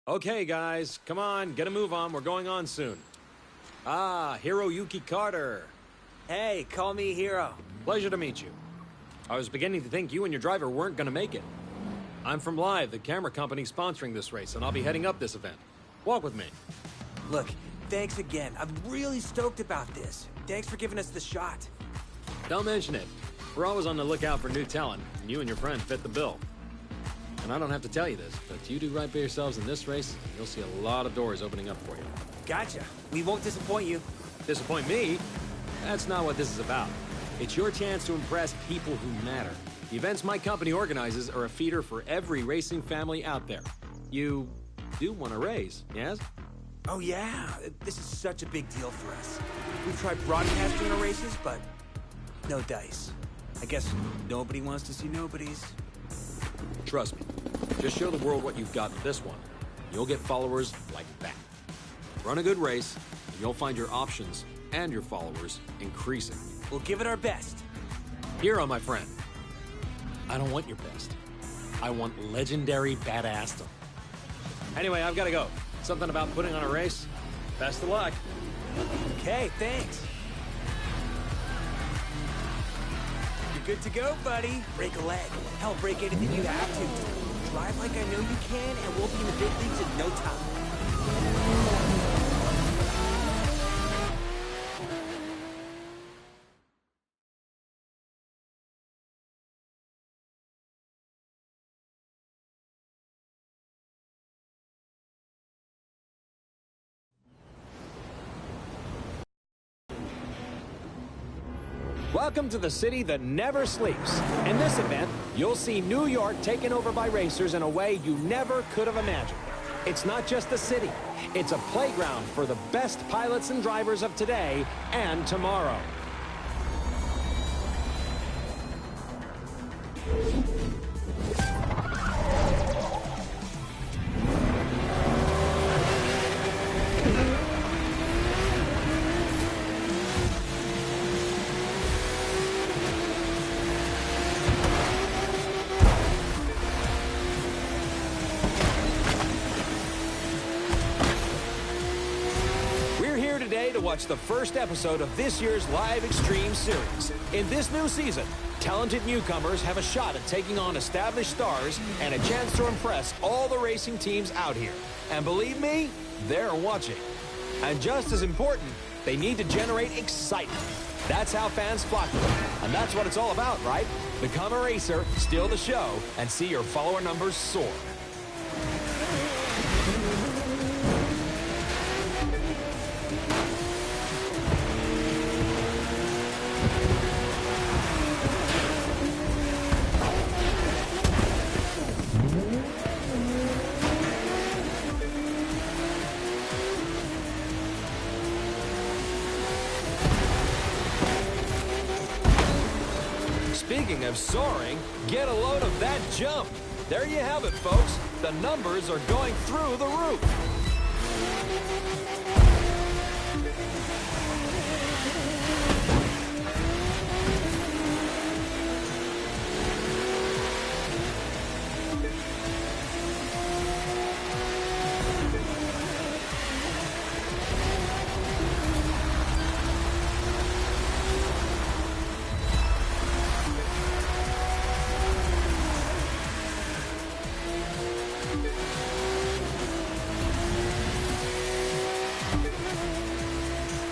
Okay, guys, come on, get a move on. We're going on soon. Ah, Hiroyuki Carter. Hey, call me Hiro. Pleasure to meet you. I was beginning to think you and your driver weren't gonna make it. I'm from Live, the camera company sponsoring this race, and I'll be heading up this event. Walk with me. Look, thanks again. I'm really stoked about this. Thanks for giving us the shot. Don't mention it. We're always on the lookout for new talent, and you and your friend fit the bill. And I don't have to tell you this, but you do right by yourselves in this race, you'll see a lot of doors opening up for you. Gotcha. We won't disappoint you. Disappoint me? That's not what this is about. It's your chance to impress people who matter. The events my company organizes are a feeder for every racing family out there. You do want to race, yes? Oh yeah, this is such a big deal for us. We've tried broadcasting our races, but no dice. I guess nobody wants to see nobodies. Trust me. Just show the world what you've got with this one. You'll get followers like that. Run a good race, and you'll find your options and your followers increasing. We'll give it our best. Hero, my friend. I don't want your best. I want legendary badassdom. Anyway, I've got to go. Something about putting on a race. Best of luck. Okay, thanks. You're good to go, buddy. Break a leg. Hell, break anything you have to. Drive like I know you can, and we'll be in the big leagues in no time. Welcome to the city that never sleeps. In this event, you'll see New York taken over by racers in a way you never could have imagined. It's not just a city, it's a playground for the best pilots and drivers of today and tomorrow. To watch the first episode of this year's Live Extreme series. In this new season, talented newcomers have a shot at taking on established stars and a chance to impress all the racing teams out here. And believe me, they're watching. And just as important, they need to generate excitement. That's how fans flock to them. And that's what it's all about, right? Become a racer, steal the show, and see your follower numbers soar. Speaking of soaring, get a load of that jump. There you have it, folks. The numbers are going through the roof.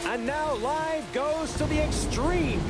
And now Live goes to the extreme.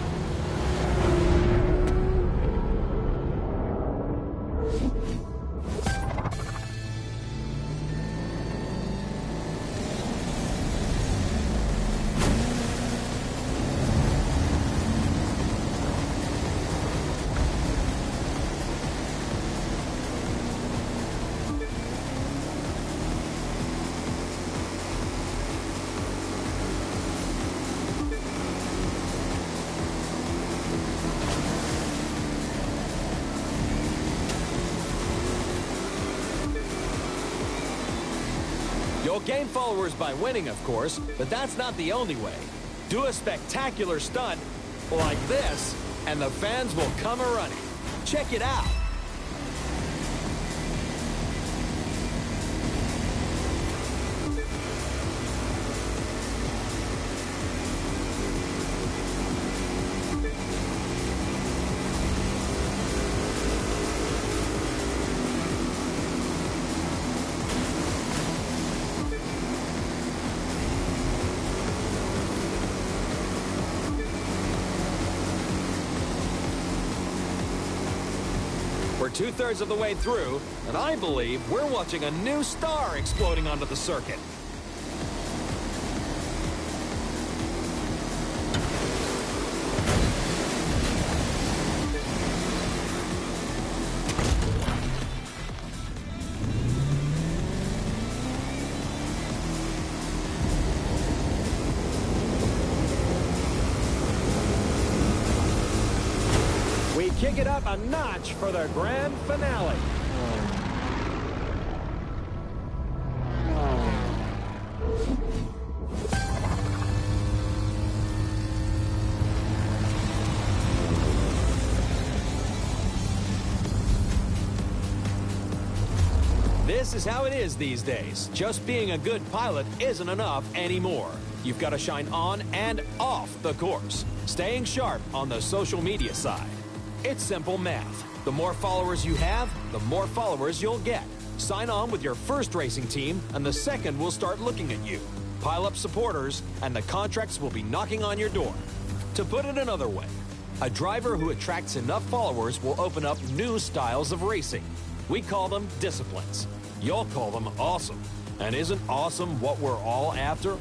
You'll gain followers by winning, of course, but that's not the only way. Do a spectacular stunt like this, and the fans will come a-running. Check it out. We're 2/3 of the way through, and I believe we're watching a new star exploding onto the circuit. We kick it up a notch for the grand finale. This is how it is these days. Just being a good pilot isn't enough anymore. You've got to shine on and off the course, staying sharp on the social media side. It's simple math. The more followers you have, the more followers you'll get. Sign on with your first racing team, and the second will start looking at you. Pile up supporters, and the contracts will be knocking on your door. To put it another way, a driver who attracts enough followers will open up new styles of racing. We call them disciplines. You'll call them awesome. And isn't awesome what we're all after?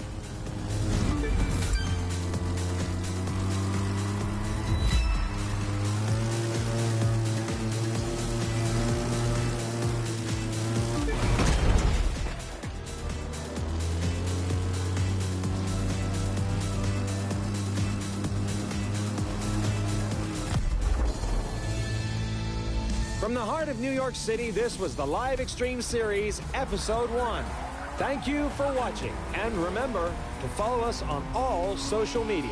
From the heart of New York City, this was the Live Extreme Series, Episode 1. Thank you for watching, and remember to follow us on all social media.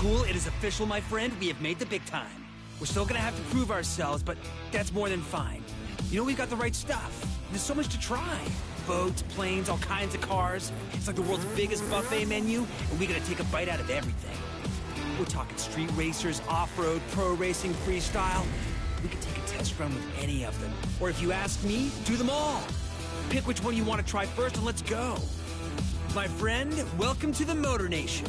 Cool, it is official, my friend. We have made the big time. We're still gonna have to prove ourselves, but that's more than fine. You know, we've got the right stuff. There's so much to try. Boats, planes, all kinds of cars. It's like the world's biggest buffet menu, and we gotta take a bite out of everything. We're talking street racers, off-road, pro racing, freestyle. We could take a test run with any of them. Or if you ask me, do them all. Pick which one you want to try first, and let's go. My friend, welcome to the Motor Nation.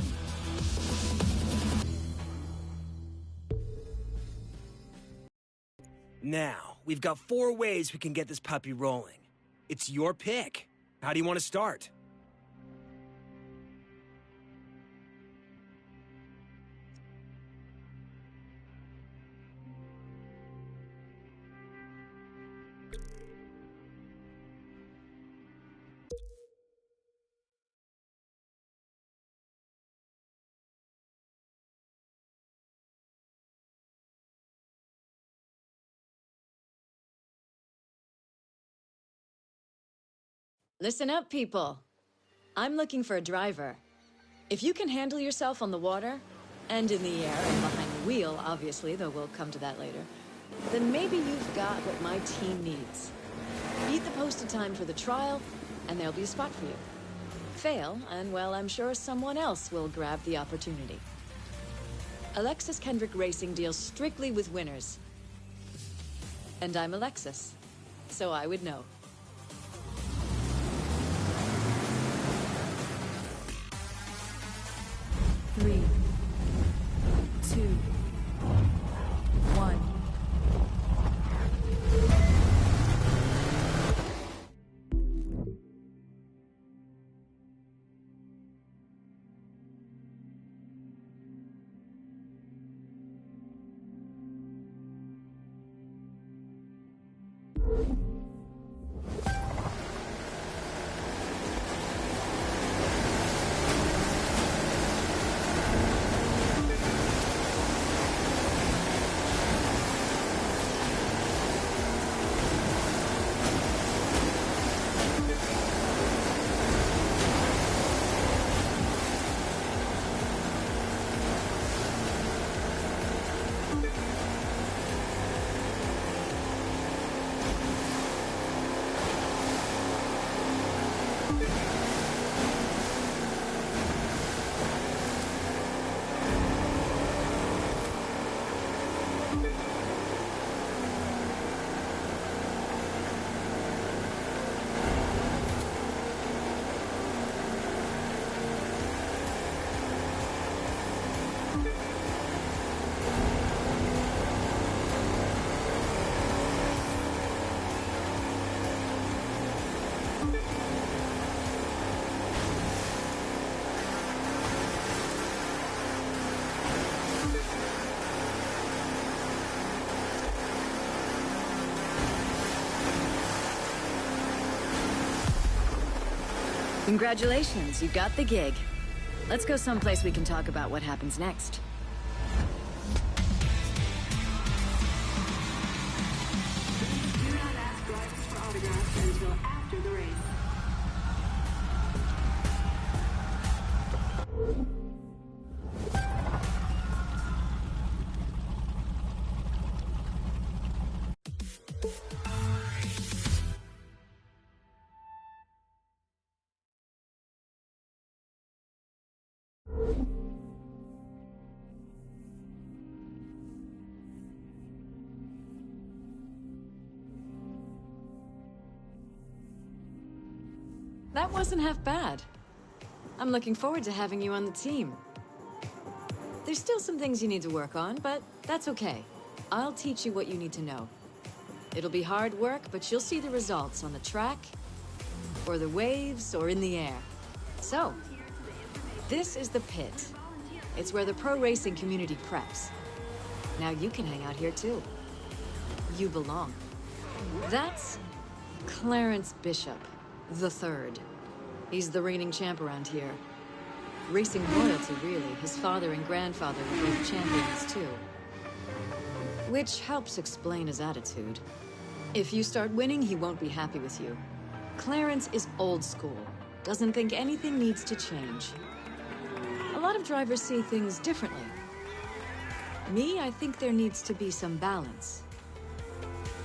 Now, we've got 4 ways we can get this puppy rolling. It's your pick. How do you want to start? Listen up, people. I'm looking for a driver. If you can handle yourself on the water, and in the air, and behind the wheel, obviously, though we'll come to that later, then maybe you've got what my team needs. Beat the posted time for the trial, and there'll be a spot for you. Fail, and well, I'm sure someone else will grab the opportunity. Alexis Kendrick Racing deals strictly with winners. And I'm Alexis, so I would know. Three, 2, 1. Congratulations, you got the gig. Let's go someplace we can talk about what happens next. Do not ask drivers for autographs until after the race. That wasn't half bad. I'm looking forward to having you on the team. There's still some things you need to work on, but that's okay. I'll teach you what you need to know. It'll be hard work, but you'll see the results on the track, or the waves, or in the air. So, this is the pit. It's where the pro racing community preps. Now you can hang out here too. You belong. That's Clarence Bishop, the third. He's the reigning champ around here. Racing royalty, really. His father and grandfather were both champions too. Which helps explain his attitude. If you start winning, he won't be happy with you. Clarence is old school. Doesn't think anything needs to change. A lot of drivers see things differently. Me, I think there needs to be some balance.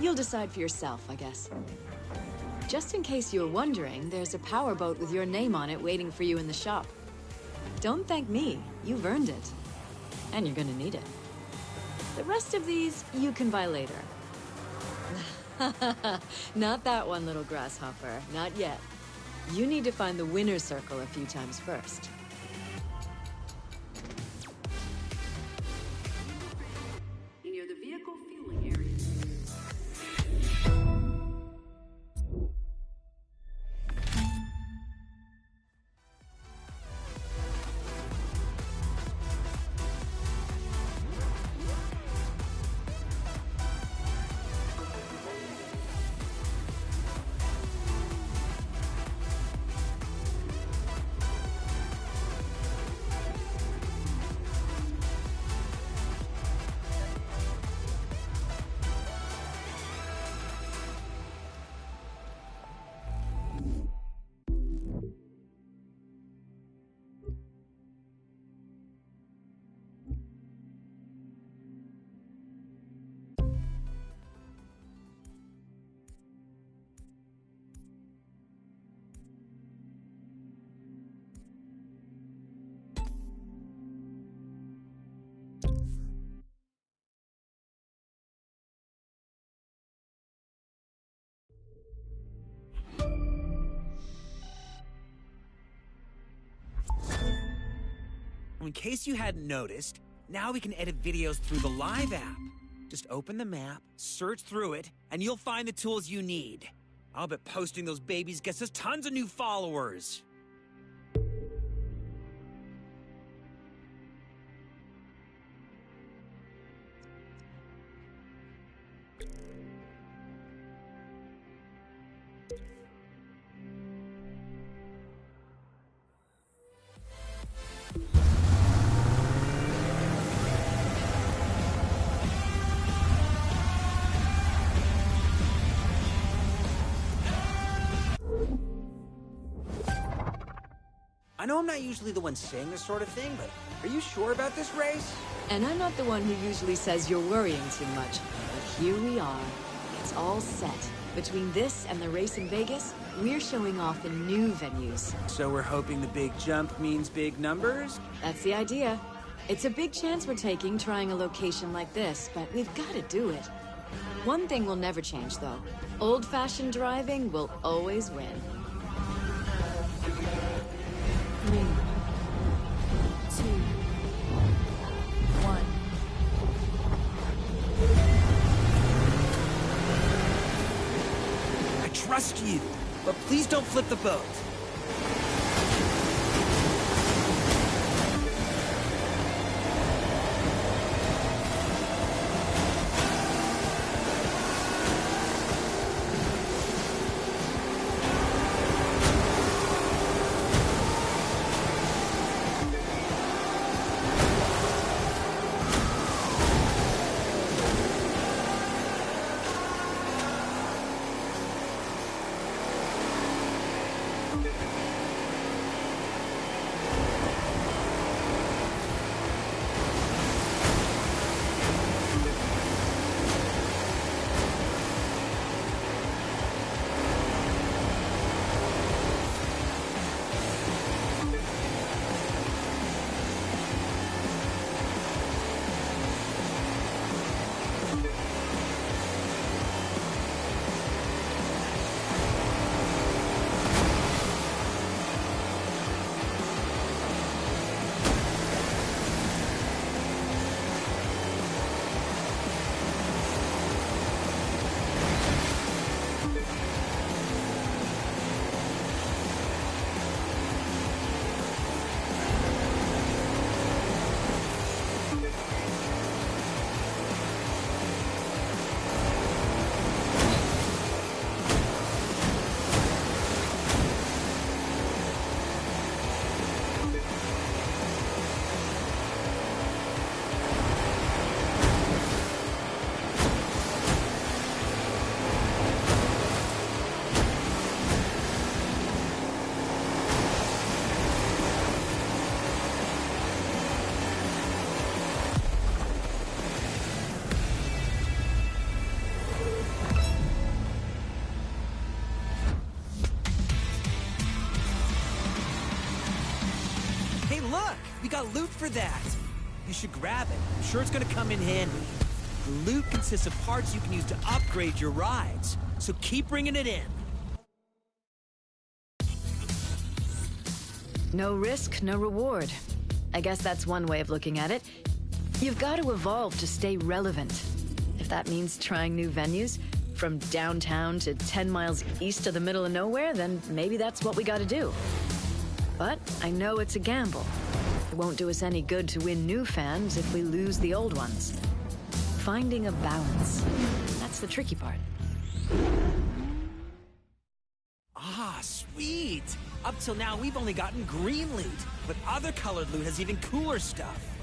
You'll decide for yourself, I guess. Just in case you were wondering, there's a powerboat with your name on it waiting for you in the shop. Don't thank me, you've earned it. And you're gonna need it. The rest of these, you can buy later. Not that one, little grasshopper, not yet. You need to find the winner's circle a few times first. Near the vehicle fueling area. In case you hadn't noticed, now we can edit videos through the Live app. Just open the map, search through it, and you'll find the tools you need. I'll bet posting those babies gets us tons of new followers. I know I'm not usually the one saying this sort of thing, but are you sure about this race? And I'm not the one who usually says you're worrying too much. But here we are. It's all set. Between this and the race in Vegas, we're showing off in new venues. So we're hoping the big jump means big numbers? That's the idea. It's a big chance we're taking trying a location like this, but we've got to do it. One thing will never change, though. Old-fashioned driving will always win. 3, 2, 1. I trust you, but please don't flip the boat. look! We got loot for that! You should grab it. I'm sure it's gonna come in handy. The loot consists of parts you can use to upgrade your rides. So keep bringing it in. No risk, no reward. I guess that's one way of looking at it. You've got to evolve to stay relevant. If that means trying new venues, from downtown to 10 miles east of the middle of nowhere, then maybe that's what we gotta do. But I know it's a gamble. It won't do us any good to win new fans if we lose the old ones. Finding a balance. That's the tricky part. Ah, sweet! Up till now, we've only gotten green loot, but other colored loot has even cooler stuff.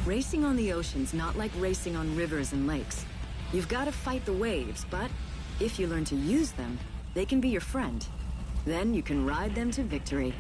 Racing on the ocean's not like racing on rivers and lakes. You've got to fight the waves, but if you learn to use them, they can be your friend. Then you can ride them to victory.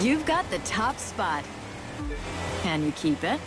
You've got the top spot. Can you keep it?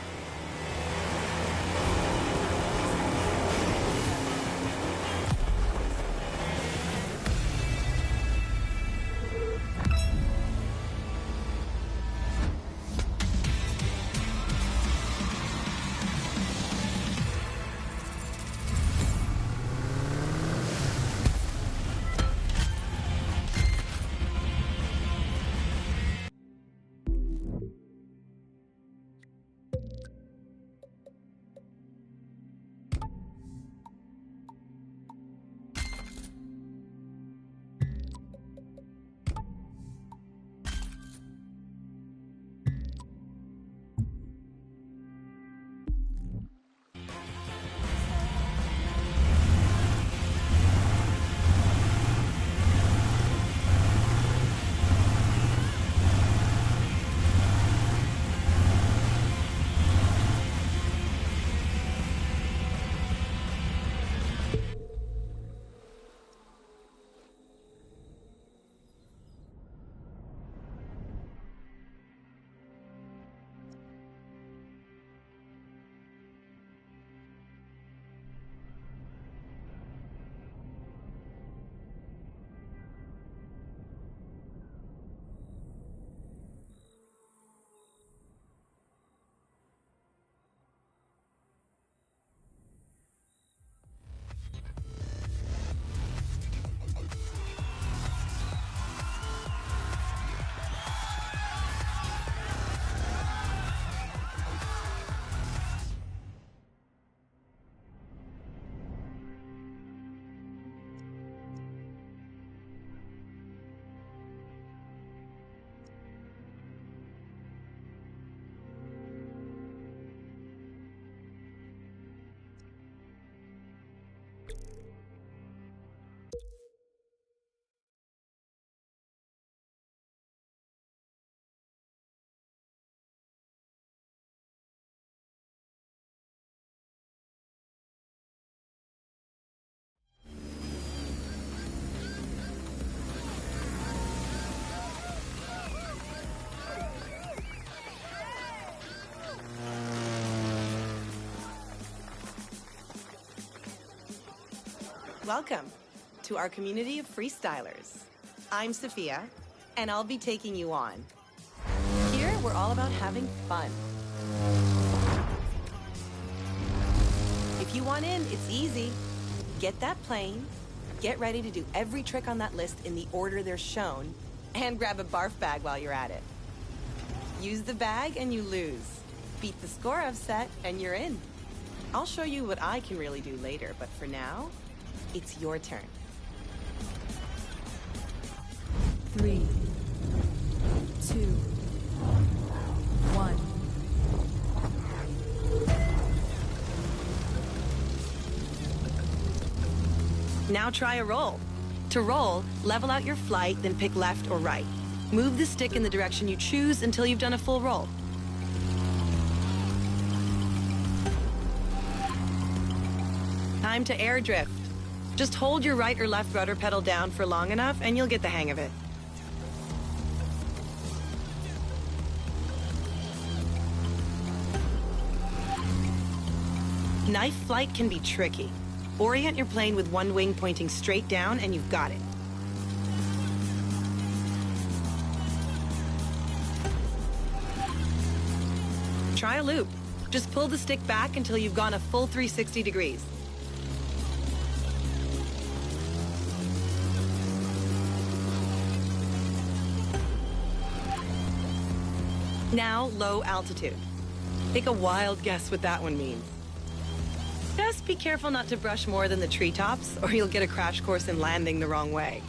Welcome to our community of freestylers. I'm Sophia, and I'll be taking you on. Here, we're all about having fun. If you want in, it's easy. Get that plane, get ready to do every trick on that list in the order they're shown, and grab a barf bag while you're at it. Use the bag and you lose. Beat the score I've set and you're in. I'll show you what I can really do later, but for now, it's your turn. 3, 2, 1. Now try a roll. To roll, level out your flight, then pick left or right. Move the stick in the direction you choose until you've done a full roll. Time to air drift. Just hold your right or left rudder pedal down for long enough and you'll get the hang of it. Knife flight can be tricky. Orient your plane with one wing pointing straight down and you've got it. Try a loop. Just pull the stick back until you've gone a full 360 degrees. Now, low altitude. Take a wild guess what that one means. Just be careful not to brush more than the treetops, or you'll get a crash course in landing the wrong way.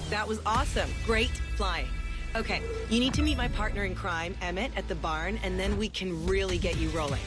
That was awesome. Great flying. Okay, you need to meet my partner in crime, Emmett, at the barn, and then we can really get you rolling.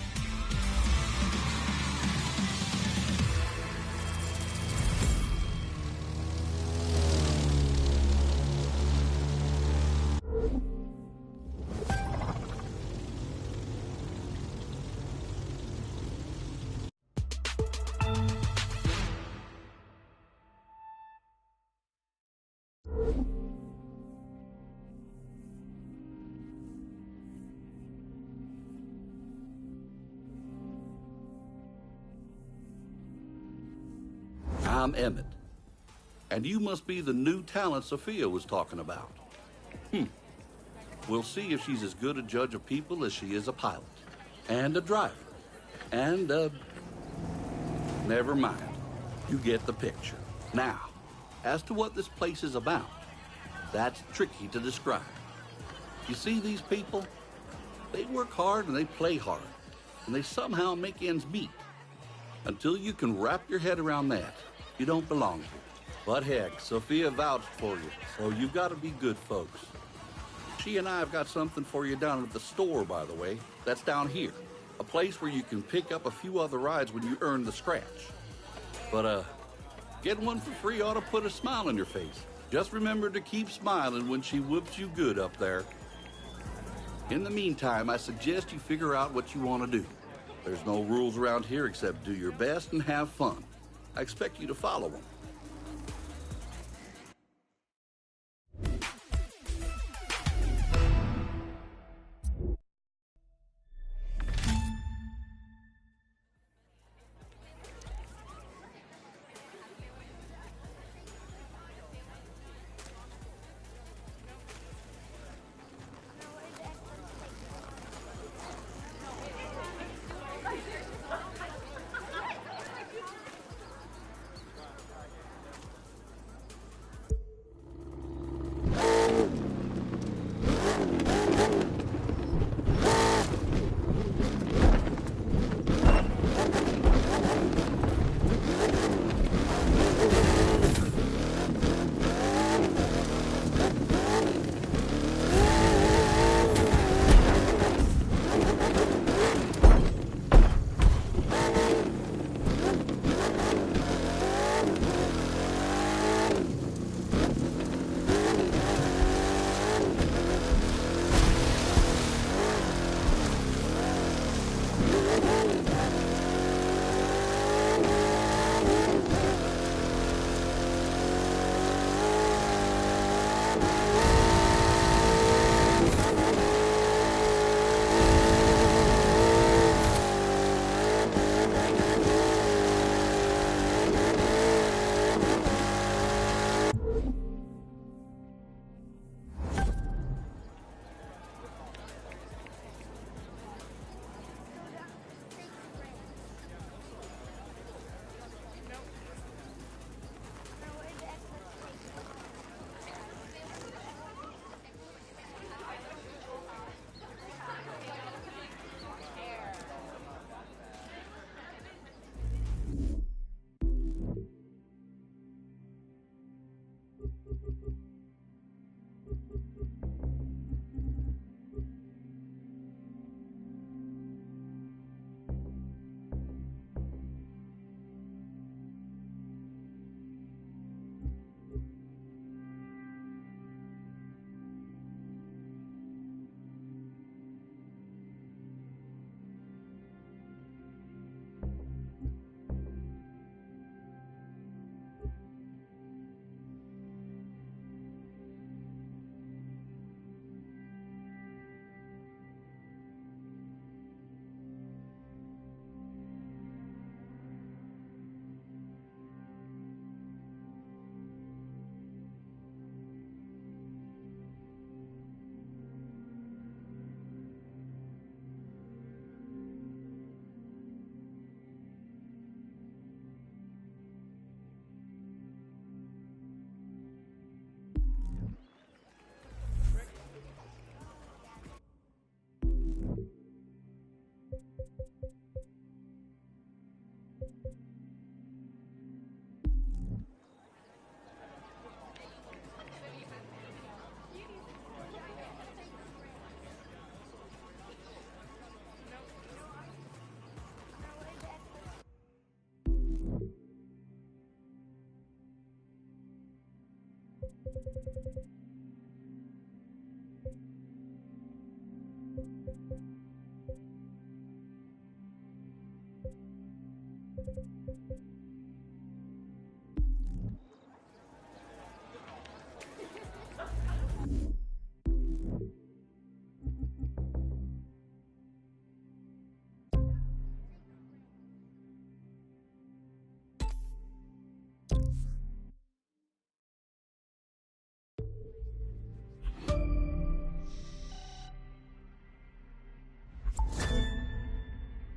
I'm Emmett. And you must be the new talent Sophia was talking about. We'll see if she's as good a judge of people as she is a pilot. And a driver. And, never mind. You get the picture. Now, as to what this place is about, that's tricky to describe. You see these people? They work hard and they play hard. And they somehow make ends meet. Until you can wrap your head around that, you don't belong here. But heck, Sophia vouched for you, so you've got to be good folks. She and I have got something for you down at the store, by the way. That's down here. A place where you can pick up a few other rides when you earn the scratch. But, getting one for free ought to put a smile on your face. Just remember to keep smiling when she whoops you good up there. In the meantime, I suggest you figure out what you want to do. There's no rules around here except do your best and have fun. I expect you to follow them.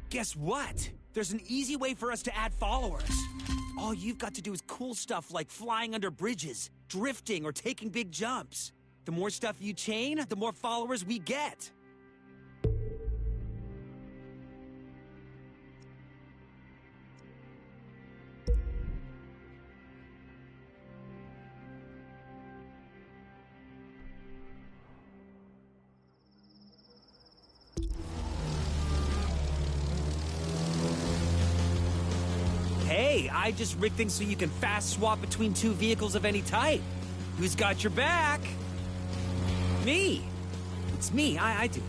Guess what? There's an easy way for us to add followers. All you've got to do is cool stuff like flying under bridges, drifting, or taking big jumps. The more stuff you chain, the more followers we get. Hey, I just rigged things so you can fast swap between two vehicles of any type. Who's got your back? Me. It's me, I do.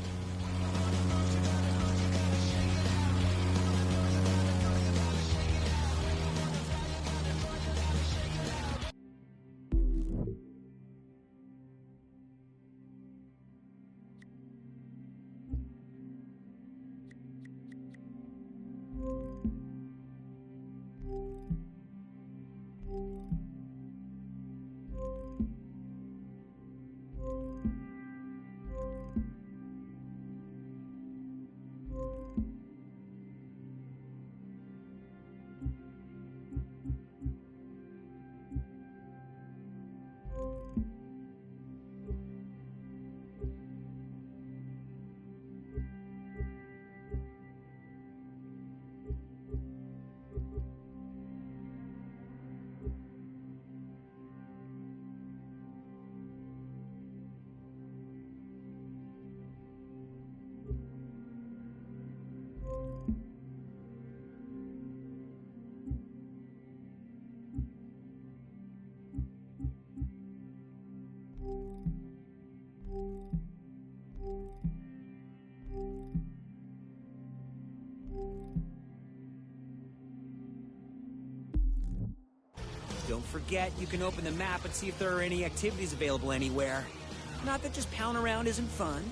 Don't forget, you can open the map and see if there are any activities available anywhere. Not that just pounding around isn't fun.